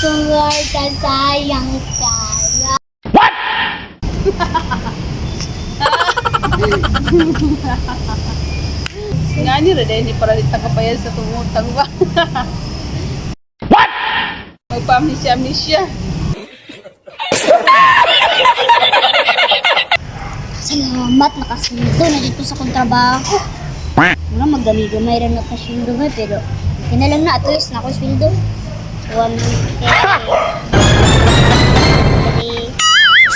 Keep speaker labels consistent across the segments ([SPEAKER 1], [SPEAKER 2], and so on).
[SPEAKER 1] Sungguh sayang saya.
[SPEAKER 2] Nga ni rin ni para ditakabayan sa tumutang ba? Magpa-amnesia.
[SPEAKER 1] Salamat, nakasundo na dito sa kontrabaho. Wala, magdami-gamay rin na pasyundo ba, pero okay na lang na, at least na ako sweldo. 1K.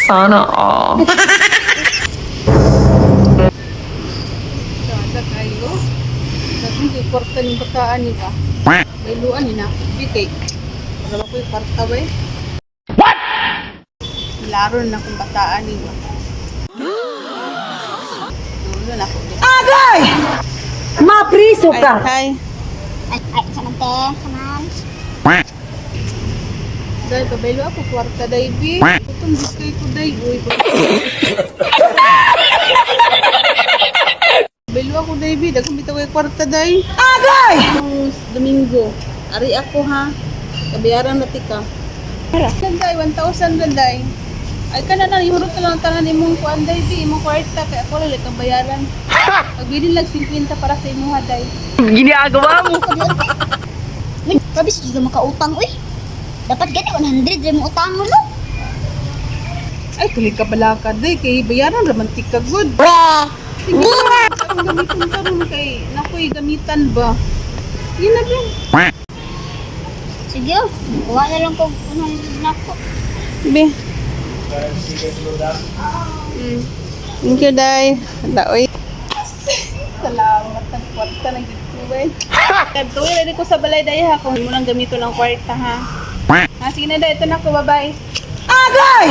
[SPEAKER 3] Sana all.
[SPEAKER 2] Sada kayo. Dapat yung kwarta ng bataan ni ka. May luan ni na. Bitay. Para ba ko yung kwarta ba eh? What? Laro na kung bataan ni ka. Dulo na ako.
[SPEAKER 3] Agay! Mapriso ka!
[SPEAKER 2] Ay,
[SPEAKER 1] Ay, saman te, saman.
[SPEAKER 2] dahil kabaylo ako kwarta day bi. Itong diskay ko day. Uy, kabaylo ako day bi. Dagang bitaw yung kwarta day.
[SPEAKER 3] Agay!
[SPEAKER 2] Domingo. Ari ako ha. Kabayaran na tika. Landay, 1,000 landay. Ay ka na ihurot na lang tanan imong kuan day bi, imong kwarta kaya ako lang kabayaran. Pagbili lang 50 para sa imong haday.
[SPEAKER 3] Ginagawa mo!
[SPEAKER 1] Wait, grabe sige ka makautang, uy. Dapat gani 100 rin mo utang mo, no?
[SPEAKER 2] Ay tuloy ka balaka day kay bayaran romantic ka good. Sige na, ang gamitin ka ron kay nakoy gamitan ba? Yun na ba?
[SPEAKER 1] Sige, oh. Kuha na lang kung unang nako.
[SPEAKER 2] Be. Thank you, Day. Laoy. Salamat ang kwarta ng gituwin. Kadtuwi rin ko sa balay, Day, ha. Kung mo lang gamito ng kwarta, ha. Ha, sige na, Day. Ito na ako, bye-bye.
[SPEAKER 3] Agay!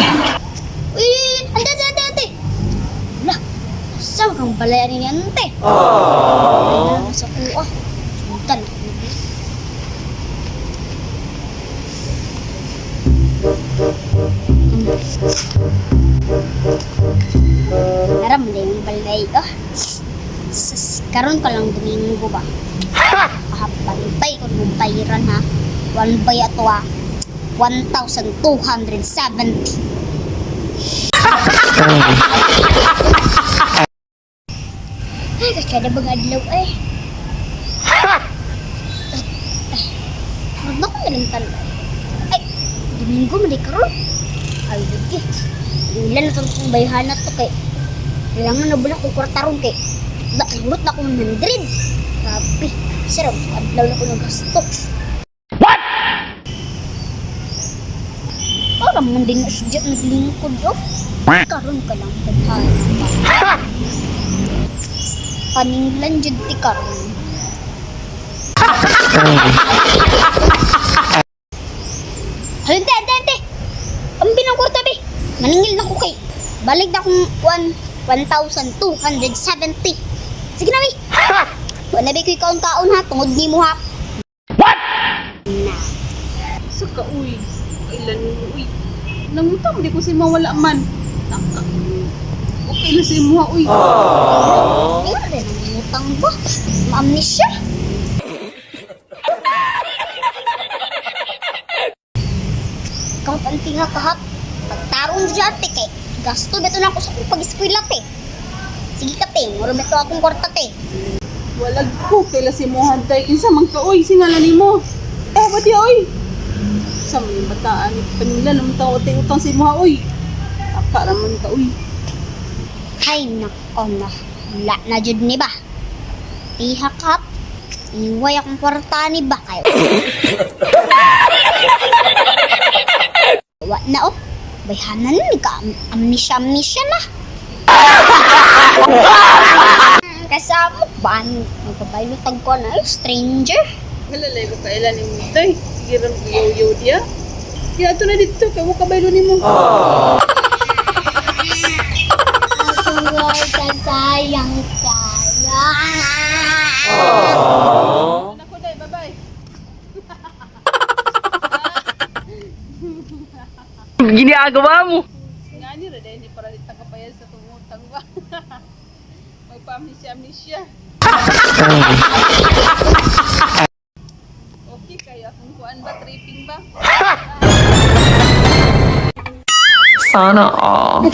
[SPEAKER 1] Uy, ante. Wala, saan kang balayan ni ante? Ay, sa kuha. Sultan. Aram din yung balay ko. Karon ka lang Domingo ba? Pantay ko nung bayaran ha. One bay ato ha. 1,270. Ay, kasyada bang adlaw eh. Ano ko nalimtan? Ay, Domingo mo di karon. Ay, di. Ilan na itong bayahan na to kay kailangan na bula kong kwartarong kay nakulot na akong 100. Grabe, sarap, adlaw na ko ng gasto. What? Para man din na siya naglingkod, oh. Karoon ka lang, bayahan. Paninglan dyan ti karoon. Hante. Ang binang kwarta, be. Maningil na ko kay. Balik na akong 1,270. Sige na, be. Wala ba ko ikaon-kaon ha. Tungod ni mo ha. What? Na.
[SPEAKER 2] Saka, uy. Kailan mo, uy. Nangutang, di ko si mawala man. Naka. Okay lang si mo, uy.
[SPEAKER 1] Wala rin ang utang ba? Ma-amnesia. Kang panting ha kahap. Pagtarong dyan, te, kay gasto beto na ako sa kong pag-eskwela, te. Sige ka, te. Muro beto akong kwarta, te.
[SPEAKER 2] Walag ko, kailan si mo hantay. Kinsa man ka, uy. Singalan ni mo. Ba't ya, uy? Sa mga bataan, panila naman tao utang si mo, uy. Aka naman ka, uy.
[SPEAKER 1] Ay, nako na. Wala na jud ni ba? Tiha kap. Iway akong kwarta ni ba kayo? Wa na, oh. Bayhanan ni ka. Amnesia na. Kasama ba? Magpabaylutag ko na, stranger.
[SPEAKER 2] Halalay mo kailan ni mo, tay. Sige rin, yo dia. Ya, ito na dito. Kaya mo kabaylo ni mo.
[SPEAKER 1] Sayang saya.
[SPEAKER 2] Ako, day. Bye-bye.
[SPEAKER 3] Ginagawa mo!
[SPEAKER 2] Nga ni rin, hindi para ditakabayan sa tumutang ba? Magpa-amnesia. Okay, kaya kung kuan ba, tripping ba?
[SPEAKER 4] Sana all.